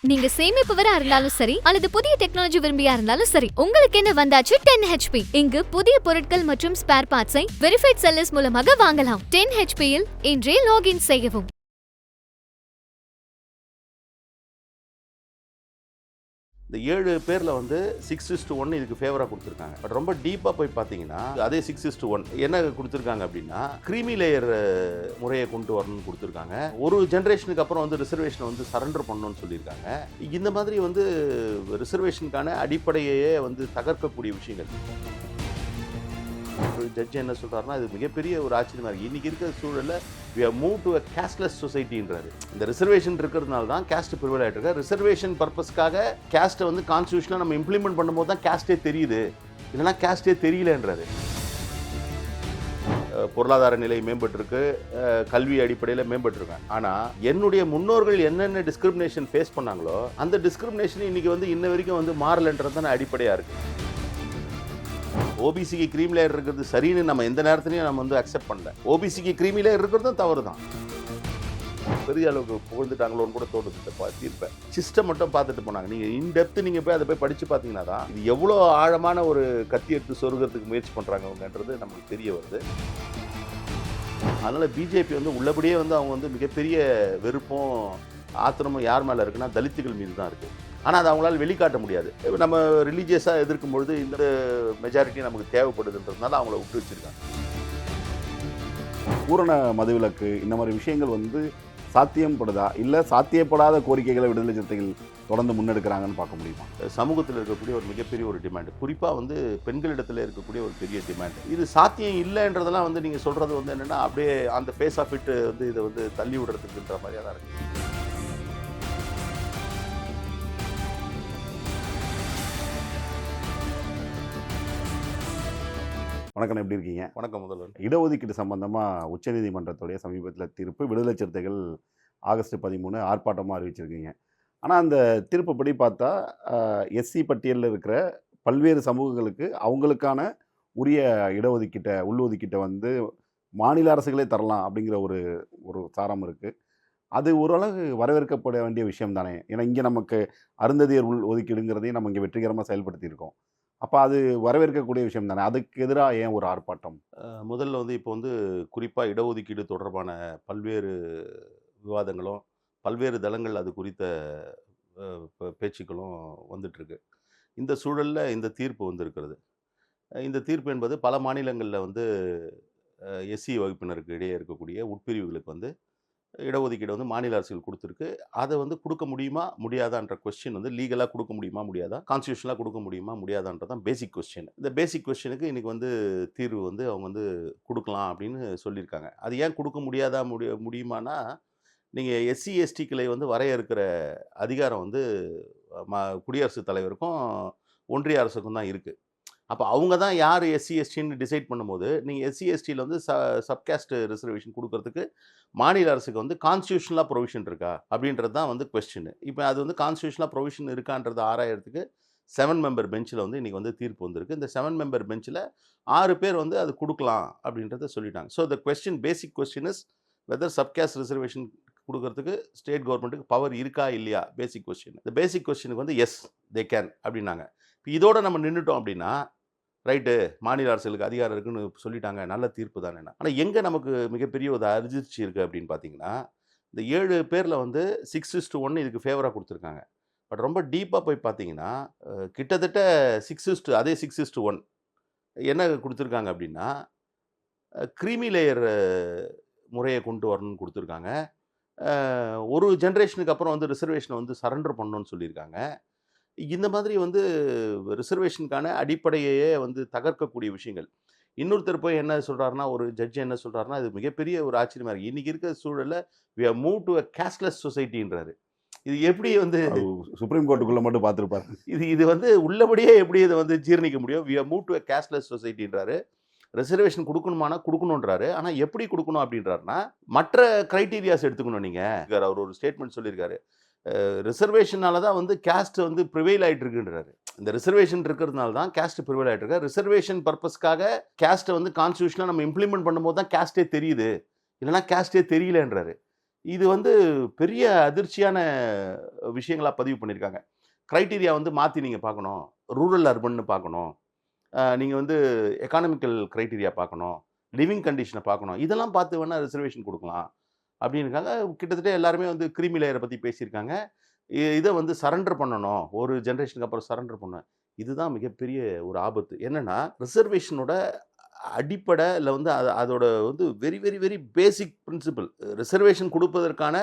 நீங்க சேமிப்பவரா இருந்தாலும் சரி அல்லது புதிய டெக்னாலஜி விரும்பியா இருந்தாலும் சரி, உங்களுக்கு என்ன வந்தாச்சு 10 HP. இங்கு புதிய பொருட்கள் மற்றும் ஸ்பேர் பார்ட்ஸை வெரிஃபைட் செல்லர்ஸ் மூலமாக வாங்கலாம். 10 HP இல் இன்றே லாகின் செய்யவும். இந்த 7 பேரில் வந்து 6:1 இதுக்கு ஃபேவராக கொடுத்துருக்காங்க. பட் ரொம்ப டீப்பாக போய் பார்த்தீங்கன்னா அதே 6:1 என்ன கொடுத்துருக்காங்க அப்படின்னா க்ரீமி லேயர் முறையை கொண்டு வரணும்னு கொடுத்துருக்காங்க. ஒரு ஜென்ரேஷனுக்கு அப்புறம் வந்து ரிசர்வேஷனை வந்து சரண்டர் பண்ணணும்னு சொல்லியிருக்காங்க. இந்த மாதிரி வந்து ரிசர்வேஷனுக்கான அடிப்படையே வந்து தகர்க்கக்கூடிய விஷயங்கள். ஒரு ஜட்ஜ் என்ன சொல்கிறாருன்னா, இது மிகப்பெரிய ஒரு ஆச்சரியமாக இருக்குது. இன்றைக்கி இருக்கிற சூழலில் we have moved to a cashless societyன்றாரு. இந்த ரிசர்வேஷன் இருக்கிறதுனால தான் கேஸ்ட் ப்ரிவல் ஆகிட்டு இருக்கு. ரிசர்வேஷன் பர்பஸ்க்காக கேஸ்ட்டை வந்து கான்ஸ்டியூஷனாக நம்ம இம்ப்ளிமெண்ட் பண்ணும்போது தான் கேஸ்ட்டே தெரியுது, இல்லைனா கேஸ்ட்டே தெரியலன்றாரு. பொருளாதார நிலை மேம்பட்டிருக்கு, கல்வி அடிப்படையில் மேம்பட்டிருக்கேன். ஆனால் என்னுடைய முன்னோர்கள் என்னென்ன டிஸ்கிரிமினேஷன் ஃபேஸ் பண்ணாங்களோ அந்த டிஸ்கிரிமினேஷன் இன்றைக்கி வந்து இன்ன வரைக்கும் வந்து மாறலைன்றது தான் அடிப்படையாக இருக்குது. ஓபிசிக்கு க்ரீம் லேயர் இருக்கிறது சரின்னு நம்ம எந்த நேரத்துலையும் நம்ம வந்து அக்செப்ட் பண்ணல. ஓபிசிக்கு க்ரீமி லேயர் இருக்கிறதும் தவறு தான். பெரிய அளவுக்கு புகழ்ந்துட்டாங்களோன்னு கூட தோணுது தீர்ப்பேன். சிஸ்டம் மட்டும் பார்த்துட்டு போனாங்க. நீங்கள் இன்டெப்த் நீங்கள் போய் அதை போய் படித்து பார்த்தீங்கன்னா தான் இது எவ்வளோ ஆழமான ஒரு கத்தி எடுத்து சொருகிறதுக்கு முயற்சி பண்ணுறாங்க அவங்கன்றது நமக்கு தெரிய வருது. அதனால் பிஜேபி வந்து உள்ளபடியே வந்து அவங்க வந்து மிகப்பெரிய வெறுப்பும் ஆத்திரமும் யார் மேலே இருக்குன்னா தலித்துகள் மீது தான் இருக்குது. ஆனால் அதை அவங்களால வெளிக்காட்ட முடியாது. நம்ம ரிலீஜியஸாக எதிர்க்கும் பொழுது இந்த மெஜாரிட்டி நமக்கு தேவைப்படுதுன்றதுனால அவங்கள விட்டு வச்சுருக்காங்க. பூரண மதுவிலக்கு இந்த மாதிரி விஷயங்கள் வந்து சாத்தியப்படுதா, இல்லை சாத்தியப்படாத கோரிக்கைகளை விடுதலை சிறுத்தைகள் தொடர்ந்து முன்னெடுக்கிறாங்கன்னு பார்க்க முடியுமா? சமூகத்தில் இருக்கக்கூடிய ஒரு மிகப்பெரிய ஒரு டிமாண்ட், குறிப்பாக வந்து பெண்களிடத்தில் இருக்கக்கூடிய ஒரு பெரிய டிமாண்ட். இது சாத்தியம் இல்லைன்றதெல்லாம் வந்து நீங்கள் சொல்கிறது வந்து என்னென்னா அப்படியே அந்த ஃபேஸ் ஆஃப் இட்டு வந்து இதை வந்து தள்ளி விடுறதுக்குன்ற மாதிரியாக தான் இருக்குது. வணக்கம், எப்படி இருக்கீங்க? வணக்கம். முதல்வர், இடஒதுக்கீடு சம்பந்தமாக உச்சநீதிமன்றத்துடைய சமீபத்தில் தீர்ப்பு, விடுதலை சிறுத்தைகள் ஆகஸ்ட் 13 ஆர்ப்பாட்டமாக அறிவிச்சிருக்கீங்க. ஆனால் அந்த தீர்ப்புப்படி பார்த்தா எஸ்சி பட்டியலில் இருக்கிற பல்வேறு சமூகங்களுக்கு அவங்களுக்கான உரிய இடஒதுக்கீட்டை உள்ஒதுக்கீட்டை வந்து மாநில அரசுகளே தரலாம் அப்படிங்கிற ஒரு சாரம் இருக்குது. அது ஓரளவு வரவேற்கப்பட வேண்டிய விஷயம் தானே? ஏன்னா இங்கே நமக்கு அருந்ததியர் உள் ஒதுக்கீடுங்கிறதையும் நம்ம இங்கே வெற்றிகரமாக செயல்படுத்தியிருக்கோம். அப்போ அது வரவேற்கக்கூடிய விஷயம் தானே? அதுக்கு எதிராக ஏன் ஒரு ஆர்ப்பாட்டம்? முதல்ல வந்து இப்போ வந்து குறிப்பாக இடஒதுக்கீடு தொடர்பான பல்வேறு விவாதங்களும் பல்வேறு தளங்கள் அது குறித்த பேச்சுக்களும் வந்துட்டுருக்கு. இந்த சூழலில் இந்த தீர்ப்பு வந்திருக்கிறது. இந்த தீர்ப்பு என்பது பல மாநிலங்களில் வந்து எஸ்சி வகுப்பினருக்கு இடையே இருக்கக்கூடிய உட்பிரிவுகளுக்கு வந்து இடஒதுக்கீடு வந்து மாநில அரசுகள் கொடுத்துருக்கு. அதை வந்து கொடுக்க முடியுமா முடியாதான்ற கொஸ்டின் வந்து லீகலாக கொடுக்க முடியுமா முடியாதா, கான்ஸ்டியூஷனாக கொடுக்க முடியுமா முடியாதான்றதான் பேசிக் கொஸ்டின். இந்த பேசிக் கொஸ்டினுக்கு இன்றைக்கி வந்து தீர்வு வந்து அவங்க வந்து கொடுக்கலாம் அப்படின்னு சொல்லியிருக்காங்க. அது ஏன் கொடுக்க முடியாதா முடியுமானா, நீங்கள் எஸ்சி எஸ்டிக்களை வந்து வரையறுக்கிற அதிகாரம் வந்து குடியரசுத் தலைவருக்கும் ஒன்றிய அரசுக்கும் தான் இருக்குது. அப்போ அவங்க தான் யார் எஸ்சி எஸ்டின்னு டிசைட் பண்ணும்போது நீங்கள் எஸ்சி எஸ்டியில் வந்து சப்காஸ்ட் ரிசர்வேஷன் கொடுக்கறதுக்கு மாநில அரசுக்கு வந்து கான்ஸ்டியூஷனலாக ப்ரொவிஷன் இருக்கா அப்படின்றது தான் வந்து கொஸ்டின். இப்போ அது வந்து கான்ஸ்டியூஷனலாக ப்ரொவிஷன் இருக்கான்றது ஆராயறதுக்கு 7 மெம்பர் பெஞ்சில் வந்து இன்றைக்கி வந்து தீர்ப்பு வந்திருக்கு. இந்த 7 மெம்பர் பெஞ்சில் 6 பேர் வந்து அது கொடுக்கலாம் அப்படின்றத சொல்லிட்டாங்க. So the question, basic question is whether subcaste reservation கொடுக்கறதுக்கு ஸ்டேட் கவர்மெண்ட்டுக்கு பவர் இருக்கா இல்லையா, பேசிக் கொஸ்டின். இந்த பேசிக் கொஸ்டினுக்கு வந்து எஸ் தே கேன் அப்படின்னாங்க. இப்போ இதோட நம்ம நின்றுட்டோம் அப்படின்னா ரைட்டு, மாநில அரசுகளுக்கு அதிகாரம் இருக்குன்னு சொல்லிட்டாங்க, நல்ல தீர்ப்பு தானே. ஆனால் எங்கே நமக்கு மிகப்பெரிய ஒரு அதிர்ச்சி இருக்குது அப்படின்னு பார்த்தீங்கன்னா, இந்த 7 பேரில் வந்து 6:1 இதுக்கு ஃபேவராக கொடுத்துருக்காங்க. பட் ரொம்ப டீப்பாக போய் பார்த்தீங்கன்னா கிட்டத்தட்ட அதே 6:1 என்ன கொடுத்துருக்காங்க அப்படின்னா க்ரீமி லேயர் முறையை கொண்டு வரணும்னு கொடுத்துருக்காங்க. ஒரு ஜென்ரேஷனுக்கு அப்புறம் வந்து ரிசர்வேஷனை வந்து சரண்டர் பண்ணணும்னு சொல்லியிருக்காங்க. இந்த மாதிரி வந்து ரிசர்வேஷனுக்கான அடிப்படையே வந்து தகர்க்கக்கூடிய விஷயங்கள். இன்னொருத்தர் போய் என்ன சொல்கிறாருன்னா, ஒரு ஜட்ஜ் என்ன சொல்கிறாருன்னா, இது மிகப்பெரிய ஒரு ஆச்சரியமாக இருக்குது. இன்றைக்கி இருக்கிற சூழலில் we have moved to a cashless societyன்றாரு. இது எப்படி வந்து சுப்ரீம் கோர்ட்டுக்குள்ளே மட்டும் பார்த்துருப்பாரு. இது வந்து உள்ளபடியே எப்படி இதை வந்து ஜீர்ணிக்க முடியும்? we have moved to a cashless societyன்றாரு. ரிசர்வேஷன் கொடுக்கணுமானா கொடுக்கணுன்றாரு. ஆனால் எப்படி கொடுக்கணும் அப்படின்றாருன்னா, மற்ற க்ரைட்டீரியாஸ் எடுத்துக்கணும். நீங்கள் அவர் ஒரு ஸ்டேட்மெண்ட் சொல்லியிருக்காரு, ரிசர்வேஷனால தான் வந்து கேஸ்ட் வந்து ப்ரிவைல் ஆகிட்டு இருக்குன்றாரு. இந்த ரிசர்வேஷன் இருக்கிறதுனால தான் கேஸ்ட் ப்ரிவைல் ஆகிட்டு இருக்கு. ரிசர்வேஷன் பர்பஸ்க்காக கேஸ்ட்டை வந்து கான்ஸ்டியூஷனாக நம்ம இம்ப்ளிமெண்ட் பண்ணும்போது தான் கேஸ்ட்டே தெரியுது, இல்லைனா கேஸ்ட்டே தெரியலன்றாரு. இது வந்து பெரிய அதிர்ச்சியான விஷயங்களா பதிவு பண்ணியிருக்காங்க. கிரைட்டீரியா வந்து மாற்றி நீங்கள் பார்க்கணும். ரூரல் அர்பன்னு பார்க்கணும். நீங்கள் வந்து எக்கானமிக்கல் கிரைட்டீரியா பார்க்கணும். லிவிங் கண்டிஷனை பார்க்கணும். இதெல்லாம் பார்த்து வேணால் ரிசர்வேஷன் கொடுக்கலாம் அப்படின்னுக்காக கிட்டத்தட்ட எல்லாருமே வந்து கிரீமி லேயரை பற்றி பேசியிருக்காங்க. இதை வந்து சரண்டர் பண்ணணும், ஒரு ஜென்ரேஷனுக்கு அப்புறம் சரண்டர் பண்ணணும். இதுதான் மிகப்பெரிய ஒரு ஆபத்து. என்னன்னா ரிசர்வேஷனோட அடிப்படை இல்லை வந்து அதோட வந்து very very very basic principal. Reservation கொடுப்பதற்கான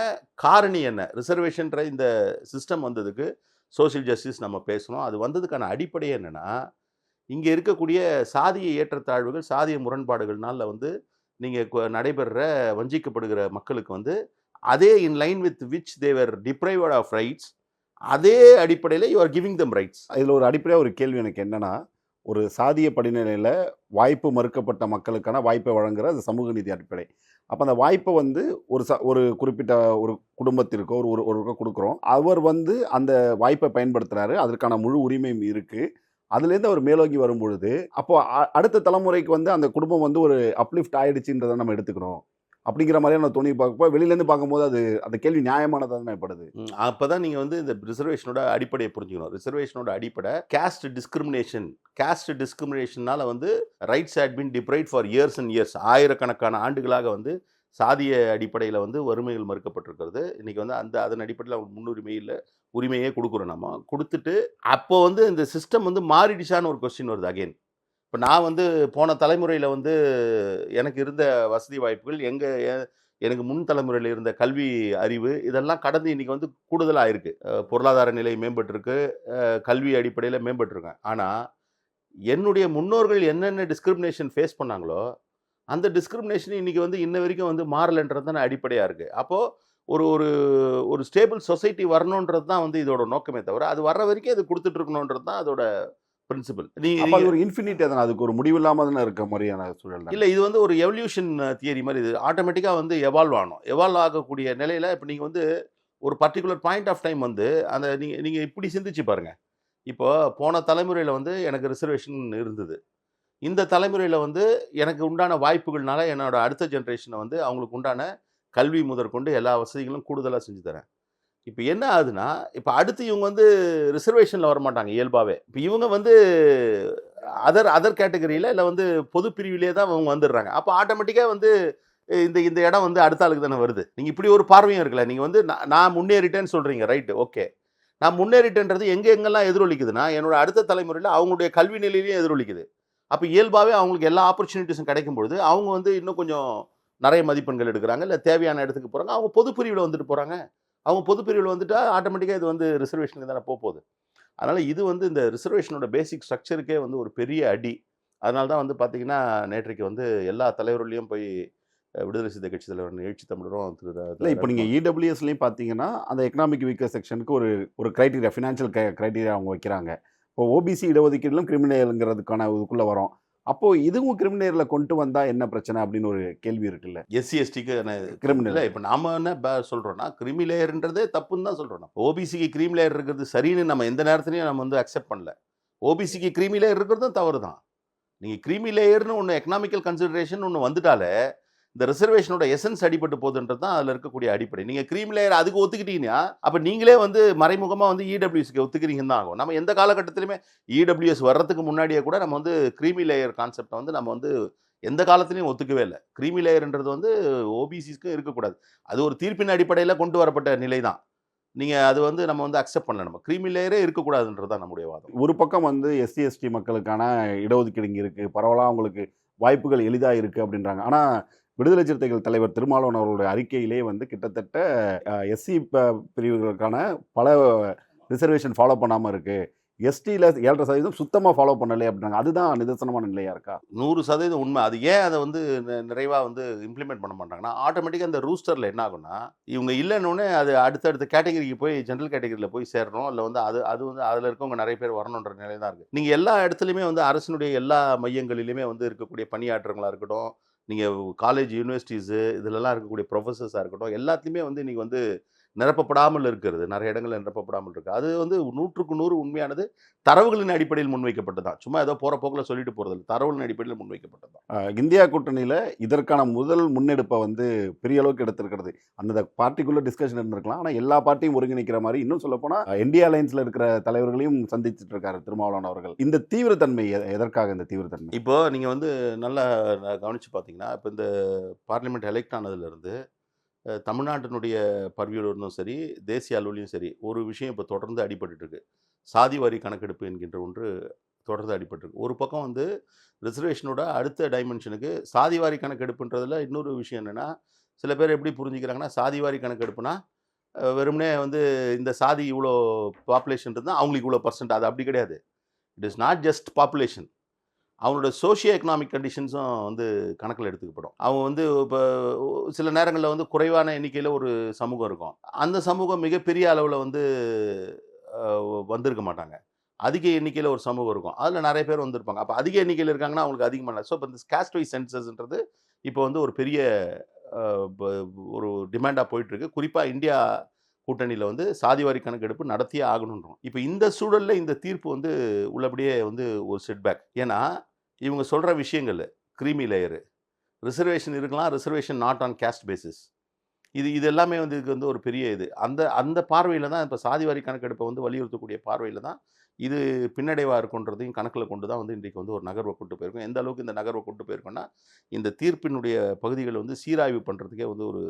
காரணி என்ன? ரிசர்வேஷன்ற இந்த சிஸ்டம் வந்ததுக்கு சோஷியல் ஜஸ்டிஸ் நம்ம பேசணும். அது வந்ததுக்கான அடிப்படை என்னன்னா, இங்கே இருக்கக்கூடிய சாதிய ஏற்றத்தாழ்வுகள், சாதிய முரண்பாடுகள்னால வந்து நீங்கள் நடைபெறுற வஞ்சிக்கப்படுகிற மக்களுக்கு வந்து அதே in line with which they were deprived of rights, அதே அடிப்படையில் you are giving them rights. இதில் ஒரு அடிப்படையாக ஒரு கேள்வி எனக்கு என்னன்னா, ஒரு சாதிய படிநிலையில் வாய்ப்பு மறுக்கப்பட்ட மக்களுக்கான வாய்ப்பை வழங்குற அது சமூக நீதி அடிப்படை. அப்போ அந்த வாய்ப்பை வந்து ஒரு குறிப்பிட்ட ஒரு குடும்பத்திற்கோ ஒருவருக்கோ கொடுக்குறோம். அவர் வந்து அந்த வாய்ப்பை பயன்படுத்துகிறாரு, அதற்கான முழு உரிமையும் இருக்குது. அதுலேருந்து அவர் மேலோங்கி வரும்பொழுது அப்போ அடுத்த தலைமுறைக்கு வந்து அந்த குடும்பம் வந்து ஒரு அப்லிஃப்ட் ஆயிடுச்சுன்றதை நம்ம எடுத்துக்கணும் அப்படிங்கிற மாதிரியான துணி பார்க்கப்போ வெளியிலேருந்து பார்க்கும்போது அது அந்த கேள்வி நியாயமானதாக தான் படுது. அப்போ தான் நீங்கள் வந்து இந்த ரிசர்வேஷனோட அடிப்படையை புரிஞ்சுக்கணும். ரிசர்வேஷனோட அடிப்படை கேஸ்ட் டிஸ்கிரிமினேஷன். கேஸ்ட் டிஸ்கிரிமினேஷனால் வந்து rights had been deprived for years and years. ஆயிரக்கணக்கான ஆண்டுகளாக வந்து சாதிய அடிப்படையில் வந்து வறுமைகள் மறுக்கப்பட்டிருக்கிறது. இன்றைக்கி வந்து அதன் அடிப்படையில் முன்னுரிமை இல்லை, உரிமையே கொடுக்குறோம். நம்ம கொடுத்துட்டு அப்போ வந்து இந்த சிஸ்டம் வந்து மாறிடுச்சான்னு ஒரு கொஸ்டின் வருது அகெயின். இப்போ நான் வந்து போன தலைமுறையில் வந்து எனக்கு இருந்த வசதி வாய்ப்புகள் எனக்கு முன் தலைமுறையில் இருந்த கல்வி அறிவு இதெல்லாம் கடந்து இன்றைக்கி வந்து கூடுதலாக இருக்குது. பொருளாதார நிலை மேம்பட்டிருக்கு, கல்வி அடிப்படையில் மேம்பட்டிருக்கேன். ஆனால் என்னுடைய முன்னோர்கள் என்னென்ன டிஸ்கிரிமினேஷன் ஃபேஸ் பண்ணாங்களோ அந்த டிஸ்கிரிமினேஷன் இன்றைக்கி வந்து இன்ன வரைக்கும் வந்து மாறலைன்றது தான் அடிப்படையாக இருக்குது. அப்போது ஒரு ஒரு ஒரு ஸ்டேபிள் சொசைட்டி வரணுன்றது தான் வந்து இதோட நோக்கமே தவிர அது வர்ற வரைக்கும் அது கொடுத்துட்ருக்கணுன்றது தான் அதோட பிரின்சிபல். அது ஒரு இன்ஃபினிட்டி தானே, அதுக்கு ஒரு முடிவு இல்லாமல் தானே இருக்க மாதிரியான சூழல் இல்லை. இது வந்து ஒரு எவல்யூஷன் தியரி மாதிரி. இது ஆட்டோமேட்டிக்காக வந்து எவால்வ் ஆகணும். எவால்வ் ஆகக்கூடிய நிலையில் இப்போ நீங்கள் வந்து ஒரு பர்டிகுலர் பாயிண்ட் ஆஃப் டைம் வந்து அந்த நீங்கள் இப்படி சிந்திச்சு பாருங்கள். இப்போ போன தலைமுறையில் வந்து எனக்கு ரிசர்வேஷன் இருந்தது. இந்த தலைமுறையில் வந்து எனக்கு உண்டான வாய்ப்புகள்னால என்னோட அடுத்த ஜென்ரேஷனை வந்து அவங்களுக்கு உண்டான கல்வி முதற்கொண்டு எல்லா வசதிகளும் கூடுதலாக செஞ்சு தரேன். இப்போ என்ன ஆகுதுன்னா, இப்போ அடுத்து இவங்க வந்து ரிசர்வேஷனில் வரமாட்டாங்க இயல்பாகவே. இப்போ இவங்க வந்து அதர் கேட்டகரியில் இல்லை வந்து பொது பிரிவிலே தான் அவங்க வந்துடுறாங்க. அப்போ ஆட்டோமேட்டிக்காக வந்து இந்த இடம் வந்து அடுத்த ஆளுக்கு தானே வருது. நீங்கள் இப்படி ஒரு பார்வையும் இருக்குல்ல. நீங்கள் வந்து நான் முன்னேறிட்டேன்னு சொல்கிறீங்க, ரைட்டு, ஓகே. நான் முன்னேறிட்டேன்றது எங்கெங்கெல்லாம் எதிரொலிக்குதுன்னா என்னோட அடுத்த தலைமுறையில் அவங்களுடைய கல்வி நிலையிலையும் எதிரொலிக்குது. அப்போ இயல்பாகவே அவங்களுக்கு எல்லா ஆப்பர்ச்சுனிட்டிஸும் கிடைக்கும் பொழுது அவங்க வந்து இன்னும் கொஞ்சம் நிறைய மதிப்பெண்கள் எடுக்கிறாங்க, இல்லை தேவையான இடத்துக்கு போகிறாங்க. அவங்க பொது பிரிவில் வந்துட்டு போகிறாங்க. அவங்க பொது பிரிவில் வந்துட்டால் ஆட்டோமேட்டிக்காக இது வந்து ரிசர்வேஷனுக்கு தானே போகுது. அதனால் இது வந்து இந்த ரிசர்வேஷனோட பேசிக் ஸ்ட்ரக்சருக்கே வந்து ஒரு பெரிய அடி. அதனால தான் வந்து பார்த்திங்கன்னா நேற்றைக்கு வந்து எல்லா தலைவர்களையும் போய் விடுதலை சிறுத்தை கட்சி தலைவர் எழுச்சி தமிழரும் இல்லை. இப்போ நீங்கள் இடபிள்யூஎஸ்லையும் பார்த்தீங்கன்னா அந்த எக்கனாமிக் வீக்கர் செக்ஷனுக்கு ஒரு க்ரைட்டீரியா, ஃபினான்ஷியல் க்ரைட்டீரியா அவங்க வைக்கிறாங்க. இப்போ ஓபிசி இடஒதுக்கீடுலும் கிரிமினலுங்கிறதுக்கான இதுக்குள்ளே வரும். அப்போது இதுவும் கிரிமினலில் கொண்டு வந்தால் என்ன பிரச்சனை அப்படின்னு ஒரு கேள்வி இருக்குல்ல. எஸ்சி எஸ்டிக்கு கிரிமினல். இப்போ நாம் என்ன சொல்கிறோன்னா கிரிமி லேயர்ன்றதே தப்புன்னு தான் சொல்கிறோம். ஓபிசிக்கு கிரீம் லேயர் இருக்கிறது சரின்னு நம்ம எந்த நேரத்துலையும் நம்ம வந்து அக்செப்ட் பண்ணல. ஓபிசிக்கு கிரீமி லேயர் இருக்கிறதும் தவறு தான். நீங்கள் கிரீமி லேயர்னு ஒன்று எக்கனாமிக்கல் கன்சிடரேஷன் ஒன்று வந்துட்டாலே இந்த ரிசர்வேஷனோட எசன்ஸ் அடிபட்டு போகுதுன்றது தான் அதில் இருக்கக்கூடிய அடிப்படை. நீங்கள் கிரீம் லேயர் அதுக்கு ஒத்துக்கிட்டீங்கன்னா அப்போ நீங்களே வந்து மறைமுகமாக வந்து இடபிள்யூஎஸ்க்கு ஒத்துக்கிறீங்கன்னு தான் ஆகும். நம்ம எந்த காலகட்டத்திலுமே இடபிள்யூஎஸ் வர்றதுக்கு முன்னாடியே கூட நம்ம வந்து கிரீமி லேயர் கான்செப்டை வந்து நம்ம வந்து எந்த காலத்துலையும் ஒத்துக்கவே இல்லை. கிரீமி லேயர்ன்றது வந்து ஓபிசிஸ்க்கும் இருக்கக்கூடாது. அது ஒரு தீர்ப்பின் அடிப்படையில் கொண்டு வரப்பட்ட நிலை தான். நீங்கள் அது வந்து நம்ம வந்து அக்செப்ட் பண்ணல. நம்ம கிரீமி லேயரே இருக்கக்கூடாதுன்றது தான் நம்முடைய வாதம். ஒரு பக்கம் வந்து எஸ்சி எஸ்டி மக்களுக்கான இடஒதுக்கீடு இங்கே இருக்குது, பரவலாக அவங்களுக்கு வாய்ப்புகள் எளிதாக இருக்குது அப்படின்றாங்க. ஆனால் விடுதலை சிறுத்தைகள் தலைவர் திருமாவளவன் அவர்களுடைய அறிக்கையிலே வந்து கிட்டத்தட்ட எஸ்சி பிரிவுகளுக்கான பல ரிசர்வேஷன் ஃபாலோ பண்ணாமல் இருக்குது, எஸ்டியில் 7% சுத்தமாக ஃபாலோ பண்ணலை அப்படின்னாங்க. அதுதான் நிதர்சனமான நிலையாக இருக்கா? 100% உண்மை. அது ஏன் அதை வந்து நிறைவாக வந்து இம்ப்ளிமெண்ட் பண்ண மாட்டாங்கன்னா ஆட்டோமேட்டிக்காக அந்த ரூஸ்டரில் என்ன ஆகும்னா இவங்க இல்லைன்னொன்னே அது அடுத்தடுத்த கேட்டகரிக்கு போய் ஜென்ரல் கேட்டகரியில் போய் சேரணும். இல்லை வந்து அது வந்து அதில் இருக்கவங்க நிறைய பேர் வரணுன்ற நிலை தான் இருக்குது. நீங்கள் எல்லா இடத்துலையுமே வந்து அரசினுடைய எல்லா மையங்களிலுமே வந்து இருக்கக்கூடிய பணியாற்றவங்களாக இருக்கட்டும், நீங்கள் காலேஜ் யூனிவர்சிட்டிஸு இதிலெல்லாம் இருக்கக்கூடிய ப்ரொஃபஸர்ஸாக இருக்கட்டும், எல்லாத்துலேயுமே வந்து இன்றைக்கி வந்து நிரப்பப்படாமல் இருக்கிறது, நிறைய இடங்கள்ல நிரப்பப்படாமல் இருக்குது. அது வந்து 100க்கு 100 உண்மையானது. தரவுகளின் அடிப்படையில் முன்வைக்கப்பட்டது தான். சும்மா ஏதோ போகிற போக்கில் சொல்லிட்டு போகிறதில்ல, தரவுகளின் அடிப்படையில் முன்வைக்கப்பட்டது தான். இந்தியா கூட்டணியில் இதற்கான முதல் முன்னெடுப்பை வந்து பெரிய அளவுக்கு எடுத்திருக்கிறது. அந்த பார்ட்டிக்குள்ள டிஸ்கஷன் இருந்திருக்கலாம், ஆனால் எல்லா பார்ட்டியும் ஒருங்கிணைக்கிற மாதிரி, இன்னும் சொல்லப்போனால் இந்தியா அலையன்ஸில் இருக்கிற தலைவர்களையும் சந்திச்சுட்டு இருக்காரு திருமாவளவன் அவர்கள். இந்த தீவிரத்தன்மை எதற்காக இந்த தீவிரத்தன்மை? இப்போ நீங்கள் வந்து நல்லா கவனித்து பார்த்தீங்கன்னா, இப்போ இந்த பார்லிமெண்ட் எலெக்ட் ஆனதுலேருந்து தமிழ்நாட்டினுடைய பர்வியூவில் இருந்தும் சரி, தேசிய அளவுலையும் சரி, ஒரு விஷயம் இப்போ தொடர்ந்து அடிபட்டுட்டு இருக்கு. சாதிவாரி கணக்கெடுப்பு என்கின்ற ஒன்று தொடர்ந்து அடிபட்டிருக்கு. ஒரு பக்கம் வந்து ரிசர்வேஷனோட அடுத்த டைமென்ஷனுக்கு சாதிவாரி கணக்கெடுப்புன்றதுல இன்னொரு விஷயம் என்னென்னா, சில பேர் எப்படி புரிஞ்சுக்கிறாங்கன்னா, சாதிவாரி கணக்கெடுப்புனா வெறுமனே வந்து இந்த சாதி இவ்வளோ பாப்புலேஷன் இருந்தால் அவங்களுக்கு இவ்வளோ பர்சன்ட், அது அப்படி கிடையாது. It is not just population, அவங்களோட சோஷியோ எக்கனாமிக் கண்டிஷன்ஸும் வந்து கணக்கில் எடுத்துக்கப்படும். அவங்க வந்து இப்போ சில நேரங்களில் வந்து குறைவான எண்ணிக்கையில் ஒரு சமூகம் இருக்கும், அந்த சமூகம் மிகப்பெரிய அளவில் வந்து வந்திருக்க மாட்டாங்க. அதிக எண்ணிக்கையில் ஒரு சமூகம் இருக்கும், அதில் நிறைய பேர் வந்திருப்பாங்க. அப்போ அதிக எண்ணிக்கையில் இருக்காங்கன்னா அவங்களுக்கு அதிகமாக. ஸோ இப்போ இந்த காஸ்ட் வைஸ் சென்சஸ்ன்றது இப்போ வந்து ஒரு பெரிய ஒரு டிமாண்டாக போயிட்டுருக்கு. குறிப்பாக இந்தியா கூட்டணியில் வந்து சாதிவாரி கணக்கெடுப்பு நடத்தியே ஆகணுன்றோம். இப்போ இந்த சூழலில் இந்த தீர்ப்பு வந்து உள்ளபடியே வந்து ஒரு செட்பேக். ஏன்னா இவங்க சொல்கிற விஷயங்கள் க்ரீமி லேயரு, ரிசர்வேஷன் இருக்கலாம், reservation not on caste basis, இது எல்லாமே வந்து இதுக்கு வந்து ஒரு பெரிய இது. அந்த பார்வையில் தான் இப்போ சாதிவாரி கணக்கெடுப்பை வந்து வலியுறுத்தக்கூடிய பார்வையில் தான் இது பின்னடைவாக இருக்குன்றதையும் கணக்கில் கொண்டு தான் வந்து இன்றைக்கு வந்து ஒரு நகர்வை கொண்டு போயிருக்கோம். எந்த அளவுக்கு இந்த நகர்வை கொண்டு போயிருக்கோன்னா, இந்த தீர்ப்பினுடைய பகுதிகளை வந்து சீராய்வு பண்ணுறதுக்கே வந்து ஒரு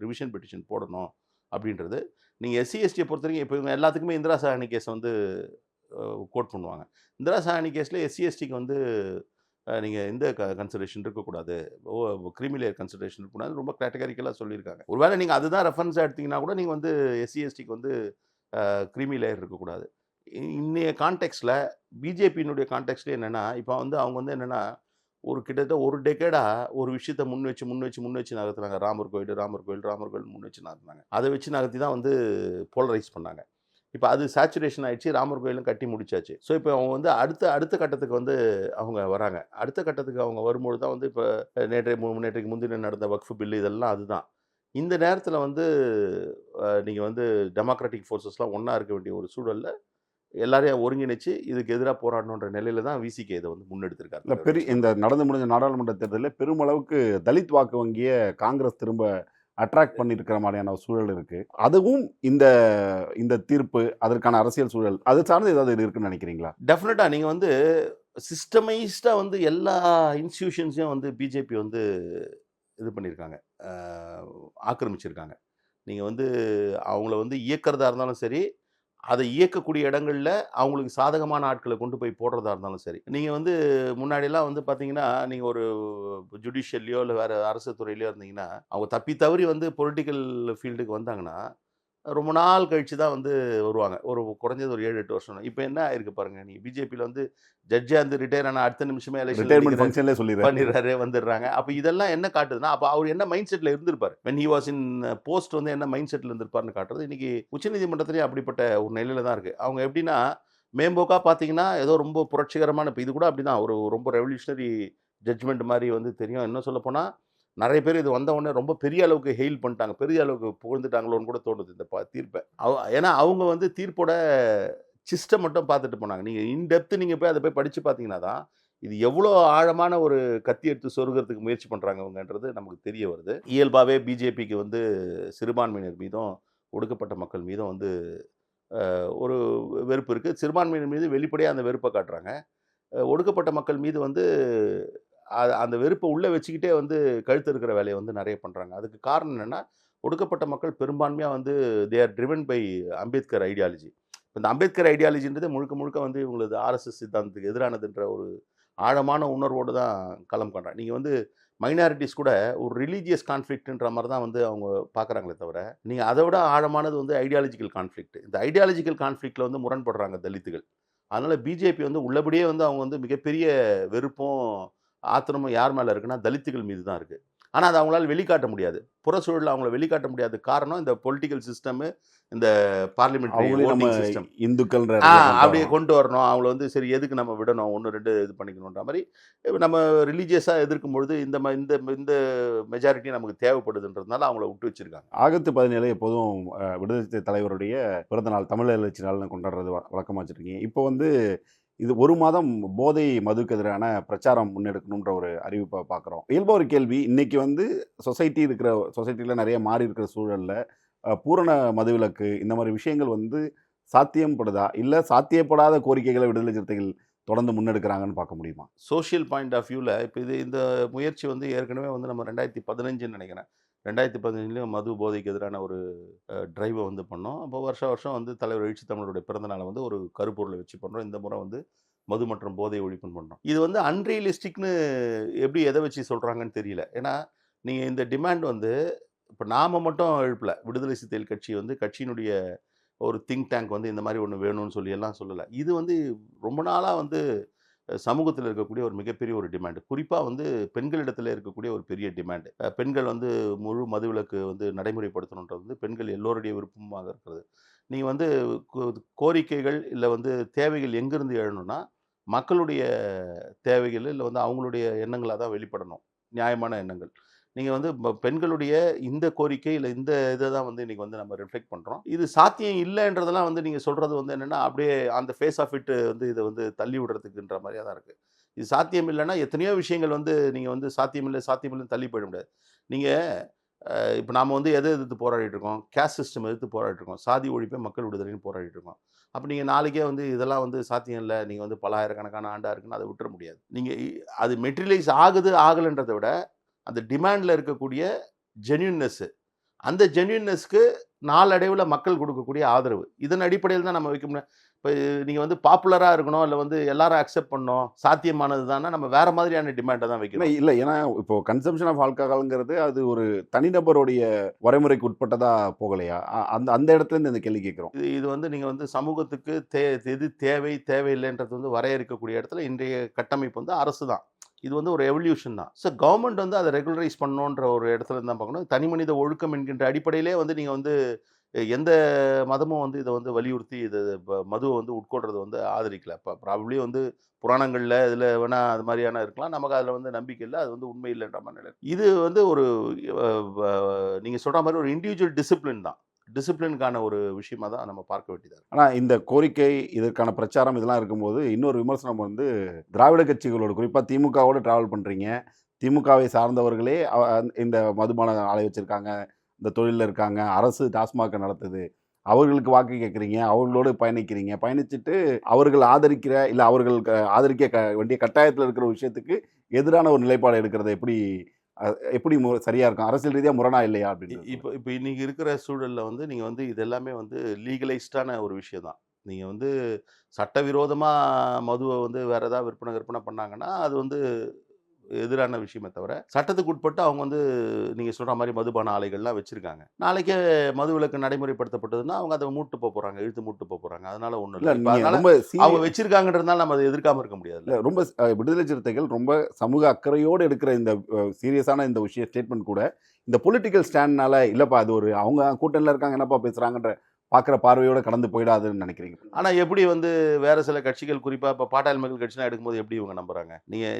ரிவிஷன் பெட்டிஷன் போடணும் அப்படின்றது. நீங்கள் எஸ்சி எஸ்டியை பொறுத்த வரைக்கும் இப்போ இவங்க எல்லாத்துக்குமே இந்திரா சாஹானி கேஸை வந்து கோட் பண்ணுவாங்க. இந்திரா சாஹானி கேஸில் எஸ்சி எஸ்டிக்கு வந்து நீங்கள் இந்த கன்சிடரேஷன் இருக்கக்கூடாது, க்ரீமி லேயர் கன்சிடரேஷன் இருக்கக்கூடாது, ரொம்ப கேட்டகரிக்கலாக சொல்லியிருக்காங்க. ஒருவேளை நீங்கள் அதுதான் ரெஃபரன்ஸாக எடுத்திங்கன்னா கூட நீங்கள் வந்து எஸ்சி எஸ்டிக்கு வந்து க்ரீமி லேயர் இருக்கக்கூடாது. இன்னைய கான்டெக்ஸ்டில் பிஜேபியினுடைய கான்டெக்ஸ்ட்லேயே என்னென்னா, இப்போ வந்து அவங்க வந்து என்னென்னா ஒரு கிட்டத்தட்ட ஒரு டெக்கேடாக ஒரு விஷயத்தை முன் வச்சு நகர்த்துனாங்க. ராமர் கோயில் முன் வச்சு நகர்த்துனாங்க. அதை வச்சு நகர்த்தி தான் வந்து போலரைஸ் பண்ணாங்க. இப்போ அது சேச்சுரேஷன் ஆகிடுச்சு, ராமர் கோயிலும் கட்டி முடிச்சாச்சு. ஸோ இப்போ அவங்க வந்து அடுத்த கட்டத்துக்கு வந்து அவங்க வராங்க. அடுத்த கட்டத்துக்கு அவங்க வரும்பொழுது தான் வந்து இப்போ நேற்றைக்கு முந்தின நடந்த வக்ஃப் பில்லு இதெல்லாம் அதுதான். இந்த நேரத்தில் வந்து நீங்கள் வந்து டெமோக்ராட்டிக் ஃபோர்ஸஸ்லாம் ஒன்றா இருக்க வேண்டிய ஒரு சூழலில் எல்லாரையும் ஒருங்கிணைச்சு இதுக்கு எதிராக போராடணுன்ற நிலையில தான் விசிகே இதை வந்து முன்னெடுத்திருக்காரு. இந்த நடந்து முடிஞ்ச நாடாளுமன்ற தேர்தலில் பெருமளவுக்கு தலித் வாக்கு வங்கிய காங்கிரஸ் திரும்ப அட்ராக்ட் பண்ணியிருக்கிற மாதிரியான சூழல் இருக்கு. அதுவும் இந்த தீர்ப்பு, அதற்கான அரசியல் சூழல் அது சார்ந்து ஏதாவது இருக்குன்னு நினைக்கிறீங்களா? டெஃபினட்டாக நீங்கள் வந்து சிஸ்டமைஸ்டாக வந்து எல்லா இன்ஸ்டிடியூஷன்ஸையும் வந்து பிஜேபி வந்து இது பண்ணியிருக்காங்க, ஆக்கிரமிச்சிருக்காங்க. நீங்கள் வந்து அவங்கள வந்து இயக்கிறதா இருந்தாலும் சரி, அதை இயக்கக்கூடிய இடங்களில் அவங்களுக்கு சாதகமான ஆட்களை கொண்டு போய் போடுறதா இருந்தாலும் சரி. நீங்கள் வந்து முன்னாடியெல்லாம் வந்து பார்த்தீங்கன்னா, நீங்கள் ஒரு ஜுடிஷியல்லையோ இல்லை வேறு அரசு துறையிலையோ இருந்தீங்கன்னா, அவங்க தப்பி தவறி வந்து பொலிட்டிக்கல் ஃபீல்டுக்கு வந்தாங்கன்னா ரொம்ப நாள் கழித்து தான் வந்து வருவாங்க. குறைஞ்சது ஒரு 7-8 வருஷம். இப்போ என்ன ஆயிருக்கு பாருங்கள், நீங்கள் பிஜேபியில் வந்து ஜட்ஜாக இருந்து ரிட்டையர் ஆனால் அடுத்த நிமிஷமே ரிட்டையர்மெண்ட் ஃபங்க்ஷன்லேயே பண்ணிடுறாரு, வந்துடுறாங்க. அப்போ இதெல்லாம் என்ன காட்டுதுன்னா, அப்போ அவர் என்ன மைண்ட் செட்டில் இருந்திருப்பார், when he was in post வந்து என்ன மைண்ட் செட்டில் இருந்திருப்பார்னு காட்டுறது. இன்றைக்கி உச்சநீதிமன்றத்துலேயும் அப்படிப்பட்ட ஒரு நிலையில் தான் இருக்குது. அவங்க எப்படின்னா மேம்போக்காக பார்த்தீங்கன்னா ஏதோ ரொம்ப புரட்சிகரமான, இப்போ இது கூட அப்படி தான் ஒரு ரொம்ப ரெவல்யூஷனரி ஜட்ஜ்மெண்ட் மாதிரி வந்து தெரியும். இன்னும் சொல்லப்போனால் நிறைய பேர் இது வந்த உடனே ரொம்ப பெரிய அளவுக்கு ஹெயில் பண்ணிட்டாங்க, பெரிய அளவுக்கு புகழ்ந்துட்டாங்களோன்னு கூட தோணுது இந்த தீர்ப்பை. ஏன்னா அவங்க வந்து தீர்ப்போட சிஸ்டம் மட்டும் பார்த்துட்டு போனாங்க. நீங்கள் இன்டெப்த்து நீங்கள் போய் அதை போய் படித்து பார்த்தீங்கன்னா தான் இது எவ்வளோ ஆழமான ஒரு கத்தி எடுத்து சொருகிறதுக்கு முயற்சி பண்ணுறாங்க அவங்கன்றது நமக்கு தெரிய வருது. இயல்பாகவே பிஜேபிக்கு வந்து சிறுபான்மையினர் மீதும் ஒடுக்கப்பட்ட மக்கள் மீதும் வந்து ஒரு வெறுப்பு இருக்குது. சிறுபான்மையினர் மீது வெளிப்படையாக அந்த வெறுப்பை காட்டுறாங்க. ஒடுக்கப்பட்ட மக்கள் மீது வந்து அந்த வெறுப்பை உள்ளே வச்சுக்கிட்டே வந்து கழுத்து இருக்கிற வேலையை வந்து நிறைய பண்ணுறாங்க. அதுக்கு காரணம் என்னென்னா, ஒடுக்கப்பட்ட மக்கள் பெரும்பான்மையாக வந்து they are driven by Ambedkar ideology. இந்த அம்பேத்கர் ஐடியாலஜின்றது முழுக்க வந்து இவங்களது ஆர்எஸ்எஸ் சித்தாந்தத்துக்கு எதிரானதுன்ற ஒரு ஆழமான உணர்வோடு தான் களம் காண்றாங்க. நீங்கள் வந்து மைனாரிட்டிஸ் கூட ஒரு ரிலீஜியஸ் கான்ஃப்ளிக்ட்ன்ற மாதிரி தான் வந்து அவங்க பார்க்குறாங்களே தவிர, நீங்கள் அதை விட ஆழமானது வந்து ஐடியாலஜிக்கல் கான்ஃப்ளிக்ட். இந்த ஐடியாலஜிக்கல் கான்ஃப்ளிக்டில் வந்து முரண்படுறாங்க தலித்துகள். அதனால் பிஜேபி வந்து உள்ளபடியே வந்து அவங்க வந்து மிகப்பெரிய வெறுப்பும் ஆத்திரமும் யார் மேலே இருக்குன்னா தலித்துகள் மீது தான் இருக்குது. ஆனால் அதை அவங்களால வெளிக்காட்ட முடியாது. புற சூழலில் அவங்கள வெளிக்காட்ட முடியாத காரணம் இந்த பொலிட்டிக்கல் சிஸ்டமு, இந்த பார்லிமெண்ட்ரி அவங்களே நம்ம ஓட்டிங் சிஸ்டம். இந்துக்கள்ன்ற இடத்துல கொண்டு அப்படியே வரணும். கொண்டு வரணும். அவங்கள வந்து சரி எதுக்கு நம்ம விடணும், 1, 2 இது பண்ணிக்கணுன்ற மாதிரி நம்ம ரிலீஜியஸாக எதிர்க்கும் பொழுது இந்த இந்த மெஜாரிட்டி நமக்கு தேவைப்படுதுன்றதுனால அவங்கள விட்டு வச்சிருக்காங்க. ஆகஸ்ட் 17 எப்போதும் விடுதலை சிறுத்தை தலைவருடைய பிறந்த நாள், தமிழர் எழுச்சி நாள்னு கொண்டாடுறது வழக்கமாக வச்சுருக்கீங்க. இப்போ வந்து இது 1 மாதம் போதை மதுக்கு எதிரான பிரச்சாரம் முன்னெடுக்கணுன்ற ஒரு அறிவிப்பை பார்க்குறோம். இயல்பாக ஒரு கேள்வி, இன்னைக்கு வந்து சொசைட்டியில் நிறைய மாறி இருக்கிற சூழலில் பூரண மதுவிலக்கு இந்த மாதிரி விஷயங்கள் வந்து சாத்தியப்படுதா, இல்லை சாத்தியப்படாத கோரிக்கைகளை விடுதலை சிறுத்தைகள் தொடர்ந்து முன்னெடுக்கிறாங்கன்னு பார்க்க முடியுமா? சோஷியல் பாயிண்ட் ஆஃப் வியூவில் இப்போ இந்த முயற்சி வந்து ஏற்கனவே வந்து நம்ம 2015 நினைக்கிறேன், 2015 மது போதைக்கு எதிரான ஒரு டிரைவை வந்து பண்ணோம். அப்போ வருஷம் வந்து தலைவர் எழுச்சி தமிழருடைய பிறந்தநாளை வந்து ஒரு கருப்பொருளை வச்சு பண்ணுறோம். இந்த முறை வந்து மது மற்றும் போதை ஒழிப்புன்னு பண்ணுறோம். இது வந்து அன்ரியலிஸ்டிக்னு எப்படி எதை வச்சு சொல்கிறாங்கன்னு தெரியல. ஏன்னா நீங்கள் இந்த டிமாண்ட் வந்து இப்போ நாம் மட்டும் எழுப்பல. விடுதலை சிறுத்தைகள் கட்சி வந்து கட்சியினுடைய ஒரு திங்க் டேங்க் வந்து இந்த மாதிரி ஒன்று வேணும்னு சொல்லி எல்லாம் சொல்லலை. இது வந்து ரொம்ப நாளாக வந்து சமூகத்தில் இருக்கக்கூடிய ஒரு மிகப்பெரிய ஒரு டிமாண்டு. குறிப்பாக வந்து பெண்களிடத்தில் இருக்கக்கூடிய ஒரு பெரிய டிமாண்டு. பெண்கள் வந்து முழு மதுவிலக்கு வந்து நடைமுறைப்படுத்தணுன்றது வந்து பெண்கள் எல்லோருடைய விருப்பமாக இருக்கிறது. நீங்கள் வந்து கோரிக்கைகள் இல்லை வந்து தேவைகள் எங்கேருந்து எழணும்னா மக்களுடைய தேவைகள் இல்லை வந்து அவங்களுடைய எண்ணங்களாக தான் வெளிப்படணும், நியாயமான எண்ணங்கள். நீங்கள் வந்து பெண்களுடைய இந்த கோரிக்கை இல்லை இந்த இதை தான் வந்து இன்றைக்கி வந்து நம்ம ரிஃப்ளெக்ட் பண்ணுறோம். இது சாத்தியம் இல்லைன்றதெல்லாம் வந்து நீங்கள் சொல்கிறது வந்து என்னென்னா அப்படியே அந்த ஃபேஸ் ஆஃப் இட்டு வந்து இதை வந்து தள்ளி விடுறதுக்குன்ற மாதிரியாக தான் இருக்குது. இது சாத்தியம் இல்லைன்னா எத்தனையோ விஷயங்கள் வந்து நீங்கள் வந்து சாத்தியமில்லைன்னு தள்ளி போயிட முடியாது. நீங்கள் இப்போ நாம் வந்து எதை எதிர்த்து போராடிட்டு இருக்கோம், கேஸ்ட் சிஸ்டம் எதிர்த்து போராடிட்டு இருக்கோம், சாதி ஒழிப்பை மக்கள் விடுதலைன்னு போராடிட்டு இருக்கோம். அப்போ நீங்கள் நாளைக்கே வந்து இதெல்லாம் வந்து சாத்தியம் இல்லை, நீங்கள் வந்து பல ஆயிரக்கணக்கான ஆண்டாக இருக்குன்னு அதை விட்டுற முடியாது. நீங்கள் அது மெட்டீரியலைஸ் ஆகலைன்றதை விட அந்த டிமாண்டில் இருக்கக்கூடிய ஜென்யூன்னஸ்ஸு, அந்த ஜென்யூன்னஸ்க்கு நாளடைவில் மக்கள் கொடுக்கக்கூடிய ஆதரவு, இதன் அடிப்படையில் தான் நம்ம வைக்க முடியும். இப்போ நீங்கள் வந்து பாப்புலராக இருக்கணும், இல்லை வந்து எல்லாரும் அக்செப்ட் பண்ணணும், சாத்தியமானது தானே நம்ம வேறு மாதிரியான டிமாண்டை தான் வைக்கணும். இல்லை, ஏன்னா இப்போ கன்சம்ஷன் ஆஃப் ஆல்கஹால்ங்கிறது அது ஒரு தனிநபருடைய வரைமுறைக்கு உட்பட்டதாக போகலையா? அந்த இடத்துல இந்த கேள்வி கேட்குறோம். இது வந்து நீங்கள் வந்து சமூகத்துக்கு எது தேவையில்லைன்றது வந்து வரையறுக்கக்கூடிய இடத்துல இன்றைய கட்டமைப்பு வந்து அரசு தான். இது வந்து ஒரு எவல்யூஷன் தான். ஸோ கவர்மெண்ட் வந்து அதை ரெகுலரைஸ் பண்ணணுன்ற ஒரு இடத்துல தான் பார்க்கணும். தனி மனித ஒழுக்கம் என்கின்ற அடிப்படையிலே வந்து நீங்கள் வந்து எந்த மதமும் வந்து இதை வந்து வலியுறுத்தி இதை மதுவை வந்து உட்கொள்றதை வந்து ஆதரிக்கல. இப்போ ப்ராபப்ளி வந்து புராணங்களில் இதில் வேணால் அது மாதிரியான இருக்கலாம், நமக்கு அதில் வந்து நம்பிக்கை இல்லை, அது வந்து உண்மை இல்லைன்ற மாதிரி நிலை. இது வந்து ஒரு நீங்கள் சொல்கிற மாதிரி ஒரு இண்டிவிஜுவல் டிசிப்ளின் தான், டிசிப்ளினுக்கான ஒரு விஷயமா தான் நம்ம பார்க்க வேண்டியது. ஆனால் இந்த கோரிக்கை, இதற்கான பிரச்சாரம் இதெல்லாம் இருக்கும்போது இன்னொரு விமர்சனம் வந்து திராவிட கட்சிகளோட, குறிப்பாக திமுகவோடு ட்ராவல் பண்ணுறீங்க, திமுகவை சார்ந்தவர்களே இந்த மதுபான ஆலை வச்சுருக்காங்க, இந்த தொழிலில் இருக்காங்க, அரசு டாஸ்மாக் நடத்துது, அவர்களுக்கு வாக்கு கேட்குறீங்க, அவர்களோடு பயணிச்சுட்டு அவர்கள் ஆதரிக்கிற இல்லை அவர்கள் ஆதரிக்க வேண்டிய கட்டாயத்தில் இருக்கிற விஷயத்துக்கு எதிரான ஒரு நிலைப்பாடு எடுக்கிறது எப்படி சரியாக இருக்கும், அரசியல் ரீதியாக முரணா இல்லையா அப்படின்னு? இப்போ இன்றைக்கி இருக்கிற சூழலில் வந்து நீங்கள் வந்து இது எல்லாமே வந்து லீகலைஸ்டான ஒரு விஷயம் தான். நீங்கள் வந்து சட்டவிரோதமாக மதுவை வந்து வேறு ஏதாவது விற்பனை பண்ணாங்கன்னா அது வந்து எதிரான விஷயமே தவிர, சட்டத்துக்கு உட்பட்டு அவங்க வந்து நீங்கள் சொல்கிற மாதிரி மதுபான ஆலைகள்லாம் வச்சுருக்காங்க. நாளைக்கே மதுவிலக்கு நடைமுறைப்படுத்தப்பட்டதுன்னா அவங்க அதை மூட்டு போகிறாங்க, இழுத்து மூட்டு போகிறாங்க. அதனால ஒன்றும் இல்லை. அவங்க வச்சிருக்காங்கன்றதுனால நம்ம அதை எதிர்க்காமல் இருக்க முடியாது. இல்லை, ரொம்ப விடுதலை சிறுத்தைகள் ரொம்ப சமூக அக்கறையோடு எடுக்கிற இந்த சீரியஸான இந்த விஷய ஸ்டேட்மெண்ட் கூட இந்த பொலிட்டிக்கல் ஸ்டாண்ட்னால இல்லைப்பா அது ஒரு அவங்க கூட்டணியில் இருக்காங்க என்னப்பா பேசுகிறாங்கன்ற பார்க்குற பார்வையோடு கடந்து போயிடாதுன்னு நினைக்கிறீங்க? ஆனால் எப்படி வந்து வேறு சில கட்சிகள், குறிப்பாக இப்போ பாட்டாளி மக்கள் கட்சிலாம் எடுக்கும்போது எப்படி இவங்க நம்புகிறாங்க?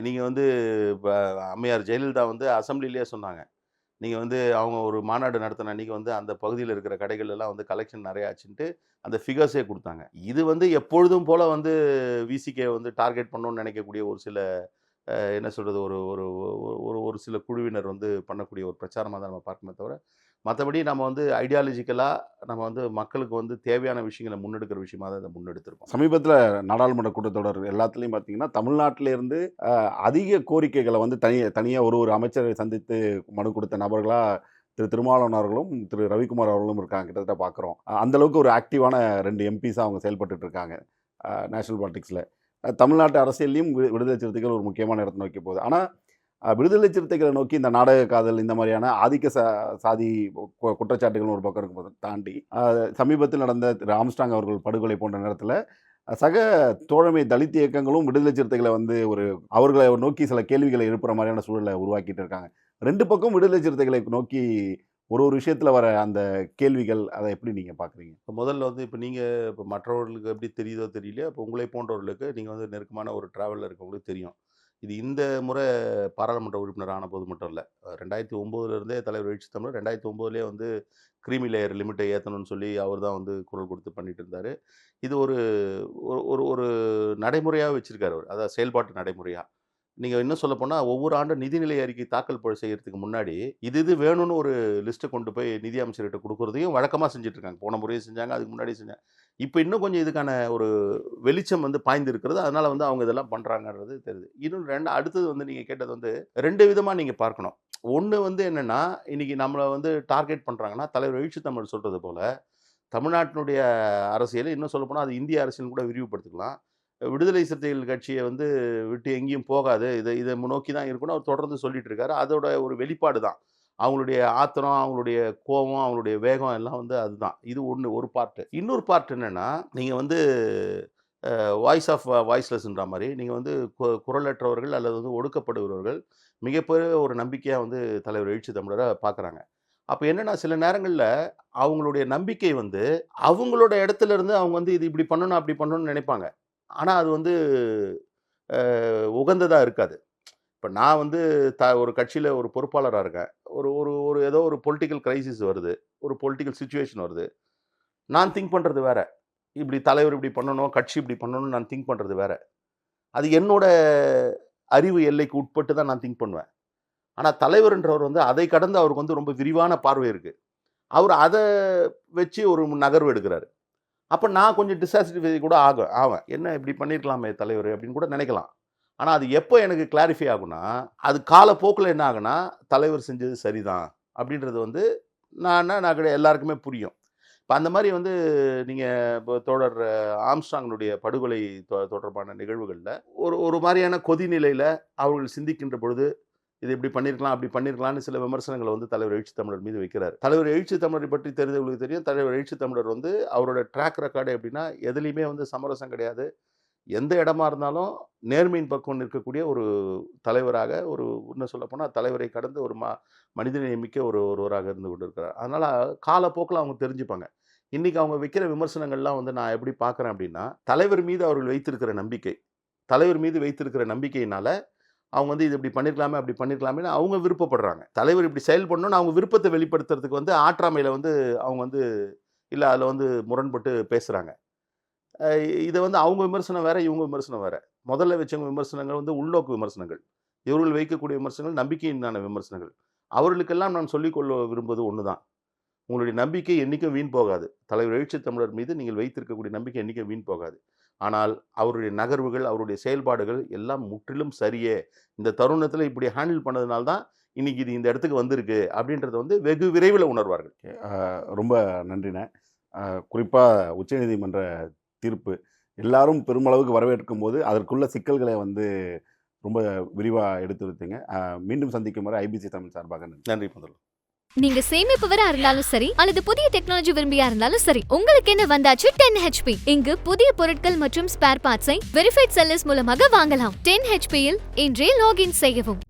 நீங்கள் வந்து இப்போ அம்மையார் ஜெயலலிதா வந்து அசம்பிளிலேயே சொன்னாங்க, நீங்கள் வந்து அவங்க ஒரு மாநாடு நடத்தின அன்றைக்கி வந்து அந்த பகுதியில் இருக்கிற கடைகள் எல்லாம் வந்து கலெக்ஷன் நிறையா ஆச்சுன்ட்டு அந்த ஃபிகர்ஸே கொடுத்தாங்க. இது வந்து எப்பொழுதும் போல் வந்து விசிகே வந்து டார்கெட் பண்ணணும்னு நினைக்கக்கூடிய ஒரு சில என்ன சொல்கிறது, ஒரு ஒரு ஒரு சில குழுவினர் வந்து பண்ணக்கூடிய ஒரு பிரச்சாரமாக தான் நம்ம பார்க்கணுமே தவிர, மற்றபடி நம்ம வந்து ஐடியாலஜிக்கலாக நம்ம வந்து மக்களுக்கு வந்து தேவையான விஷயங்களை முன்னெடுக்கிற விஷயமாக தான் இதை முன்னெடுத்திருக்கோம். சமீபத்தில் நாடாளுமன்ற கூட்டத்தொடர் எல்லாத்துலேயும் பார்த்தீங்கன்னா தமிழ்நாட்டிலேருந்து அதிக கோரிக்கைகளை வந்து தனியாக ஒரு அமைச்சரை சந்தித்து மனு கொடுத்த நபர்களாக திரு திருமாவளவன் அவர்களும் திரு ரவிக்குமார் அவர்களும் இருக்காங்க. கிட்டத்தட்ட பார்க்குறோம் அந்தளவுக்கு ஒரு ஆக்டிவான 2 எம்பிஸாக அவங்க செயல்பட்டு இருக்காங்க நேஷனல் பாலிடிக்ஸில். தமிழ்நாட்டு அரசியலையும் விடுதலை சிறுத்தைகள் ஒரு முக்கியமான இடத்தை நோக்கி போகுது. ஆனால் விடுதலை சிறுத்தைகளை நோக்கி இந்த நாடக காதல், இந்த மாதிரியான ஆதிக்க சாதி குற்றச்சாட்டுகள் ஒரு பக்கம் இருக்கும்போது தாண்டி சமீபத்தில் நடந்த திரு ஆம்ஸ்ட்ராங் அவர்கள் படுகொலை போன்ற நேரத்தில் சக தோழமை தலித் இயக்கங்களும் விடுதலை சிறுத்தைகளை வந்து அவர்களை நோக்கி சில கேள்விகளை எழுப்புற மாதிரியான சூழலை உருவாக்கிட்டு இருக்காங்க. 2 பக்கம் விடுதலை சிறுத்தைகளை நோக்கி ஒரு விஷயத்துல வர அந்த கேள்விகள் அதை எப்படி நீங்க பாக்குறீங்க? இப்போ முதல்ல வந்து இப்போ நீங்கள் இப்போ மற்றவர்களுக்கு எப்படி தெரியுதோ தெரியலையோ, இப்போ உங்களை போன்றவர்களுக்கு நீங்கள் வந்து நெருக்கமான ஒரு ட்ராவலில் இருக்கவங்களுக்கு தெரியும். இது இந்த முறை பாராளுமன்ற உறுப்பினர் ஆன போது மட்டும் இல்லை, 2009 தலைவர் எழுச்சி தமிழர் 2009 வந்து கிரீமி லேயர் லிமிட்டை ஏற்றணும்னு சொல்லி அவர் தான் வந்து குரல் கொடுத்து பண்ணிட்டு இருந்தார். இது ஒரு ஒரு ஒரு நடைமுறையாக வச்சுருக்காரு அவர், அதாவது செயல்பாட்டு நடைமுறையாக. நீங்கள் இன்னும் சொல்லப்போனால் ஒவ்வொரு ஆண்டும் நிதிநிலை அறிக்கை தாக்கல் செய்யறதுக்கு முன்னாடி இது வேணும்னு ஒரு லிஸ்ட்டை கொண்டு போய் நிதி அமைச்சர்கிட்ட கொடுக்குறதையும் வழக்கமாக செஞ்சுட்டு இருக்காங்க. போன முறையும் செஞ்சாங்க, அதுக்கு முன்னாடியும் செஞ்சாங்க. இப்போ இன்னும் கொஞ்சம் இதுக்கான ஒரு வெளிச்சம் வந்து பாய்ந்து இருக்கிறது. அதனால் வந்து அவங்க இதெல்லாம் பண்ணுறாங்கன்றது தெரியுது. இன்னும் அடுத்தது வந்து நீங்கள் கேட்டது வந்து 2 விதமாக நீங்கள் பார்க்கணும். ஒன்று வந்து என்னென்னா, இன்றைக்கி நம்மளை வந்து டார்கெட் பண்ணுறாங்கன்னா, தலைவர் எழுச்சி தமிழர் சொல்கிறது போல் தமிழ்நாட்டினுடைய அரசியலை இன்னும் சொல்லப்போனால் அது இந்திய அரசியல் கூட விரிவுபடுத்திக்கலாம். விடுதலை சிறுத்தைகள் கட்சியை வந்து விட்டு எங்கேயும் போகாது, இதை நோக்கி தான் இருக்கணும் அவர் தொடர்ந்து சொல்லிட்டு இருக்காரு. அதோட ஒரு வெளிப்பாடு தான் அவங்களுடைய ஆத்திரம், அவங்களுடைய கோபம், அவங்களுடைய வேகம் எல்லாம் வந்து அதுதான். இது ஒரு பார்ட்டு. இன்னொரு பார்ட் என்னென்னா, நீங்கள் வந்து வாய்ஸ் ஆஃப் வாய்ஸ்லெஸ்ன்ற மாதிரி நீங்கள் வந்து குரலற்றவர்கள் அல்லது வந்து ஒடுக்கப்படுகிறவர்கள் மிகப்பெரிய ஒரு நம்பிக்கையாக வந்து தலைவர் எழுச்சி தமிழரை பார்க்குறாங்க. அப்போ என்னென்னா, சில நேரங்களில் அவங்களுடைய நம்பிக்கை வந்து அவங்களோட இடத்துல இருந்து அவங்க வந்து இது இப்படி பண்ணணும் அப்படி பண்ணணும்னு நினைப்பாங்க. ஆனால் அது வந்து உகந்ததாக இருக்காது. இப்போ நான் வந்து ஒரு கட்சியில் ஒரு பொறுப்பாளராக இருக்கேன். ஒரு ஒரு ஒரு ஏதோ ஒரு பொலிட்டிக்கல் கிரைசிஸ் வருது, ஒரு பொலிட்டிக்கல் சுச்சுவேஷன் வருது. நான் திங்க் பண்ணுறது வேற, இப்படி தலைவர் இப்படி பண்ணணும், கட்சி இப்படி பண்ணணும்னு நான் திங்க் பண்ணுறது வேற. அது என்னோட அறிவு எல்லைக்கு உட்பட்டு தான் நான் திங்க் பண்ணுவேன். ஆனால் தலைவர்ன்றவர் வந்து அதை கடந்து அவருக்கு வந்து ரொம்ப விரிவான பார்வை இருக்குது. அவர் அதை வச்சு ஒரு நகர்வு எடுக்கிறாரு. அப்போ நான் கொஞ்சம் டிசாட்டிஸ்ஃபை கூட ஆவேன். என்ன இப்படி பண்ணியிருக்கலாமே தலைவர் அப்படின்னு கூட நினைக்கலாம். ஆனால் அது எப்போ எனக்கு கிளாரிஃபை ஆகும்னா, அது காலப்போக்கில் என்ன ஆகுனா, தலைவர் செஞ்சது சரிதான் அப்படின்றது வந்து நான் எல்லாருக்குமே புரியும். இப்போ அந்த மாதிரி வந்து நீங்கள் இப்போ தோழர் ஆம்ஸ்ட்ராங்கினுடைய படுகொலை தொடர்பான நிகழ்வுகளில் ஒரு மாதிரியான கொதிநிலையில் அவர்கள் சிந்திக்கின்ற பொழுது இது இப்படி பண்ணியிருக்கலாம் அப்படி பண்ணியிருக்கலாம்னு சில விமர்சனங்களை வந்து தலைவர் எழுச்சி தமிழர் மீது வைக்கிறார். தலைவர் எழுச்சி தமிழரை பற்றி தெரிந்தவர்களுக்கு தெரியும். தலைவர் எழுச்சி தமிழர் வந்து அவரோட ட்ராக் ரெக்கார்டு எப்படின்னா, எதுலேயுமே வந்து சமரசம் கிடையாது. எந்த இடமா இருந்தாலும் நேர்மையின் பக்கம் நிற்கக்கூடிய ஒரு தலைவராக, ஒரு இன்னும் சொல்லப்போனால் தலைவரை கடந்து ஒரு மனிதநேயம் மிக்க ஒருவராக இருந்து கொண்டு இருக்கிறார். அதனால் காலப்போக்கில் அவங்க தெரிஞ்சுப்பாங்க. இன்றைக்கி அவங்க வைக்கிற விமர்சனங்கள்லாம் வந்து நான் எப்படி பார்க்குறேன் அப்படின்னா, தலைவர் மீது அவர்கள் வைத்திருக்கிற நம்பிக்கை, தலைவர் மீது வைத்திருக்கிற நம்பிக்கையினால் அவங்க வந்து இது இப்படி பண்ணியிருக்கலாமே அப்படி பண்ணியிருக்கலாமேன்னு அவங்க விருப்பப்படுறாங்க. தலைவர் இப்படி செயல்படணும்னு அவங்க விருப்பத்தை வெளிப்படுத்துறதுக்கு வந்து ஆற்றாமையில் வந்து அவங்க வந்து இல்லை அதில் வந்து முரண்பட்டு பேசுகிறாங்க. இதை வந்து அவங்க விமர்சனம் வேறு, இவங்க விமர்சனம் வேறு. முதல்ல வச்சவங்க விமர்சனங்கள் வந்து உள்நோக்கு விமர்சனங்கள், இவர்கள் வைக்கக்கூடிய விமர்சனங்கள் நம்பிக்கையினான விமர்சனங்கள். அவர்களுக்கெல்லாம் நான் சொல்லிக்கொள்ள விரும்புவது ஒன்று தான், உங்களுடைய நம்பிக்கை என்றைக்கும் வீண் போகாது. தலைவர் எழுச்சி தமிழர் மீது நீங்கள் வைத்திருக்கக்கூடிய நம்பிக்கை என்றைக்கும் வீண் போகாது. ஆனால் அவருடைய நகர்வுகள், அவருடைய செயல்பாடுகள் எல்லாம் முற்றிலும் சரியே. இந்த தருணத்தில் இப்படி ஹேண்டில் பண்ணதுனால தான் இன்னைக்கு இது இந்த இடத்துக்கு வந்திருக்கு அப்படின்றத வந்து வெகு விரைவில் உணர்வார்கள். ரொம்ப நன்றிண்ணே. குறிப்பாக உச்சநீதிமன்ற தீர்ப்பு எல்லாரும் பெருமளவுக்கு வரவேற்கும் போது அதற்குள்ள சிக்கல்களை வந்து ரொம்ப விரிவாக எடுத்துருத்தீங்க. மீண்டும் சந்திக்கும் வரை ஐபிசி தமிழ் சார்பாக நன்றி. முதல்ல நீங்க சேமிப்பவரா இருந்தாலும் சரி அல்லது புதிய டெக்னாலஜி விரும்பியா இருந்தாலும் சரி, உங்களுக்கு என்ன வந்தாச்சு 10 HP. இங்கு புதிய பொருட்கள் மற்றும் ஸ்பேர் பார்ட்ஸை வெரிஃபைட் செல்லர்ஸ் மூலமாக வாங்கலாம். 10 HP இல் இன்றே லாகின் செய்யவும்.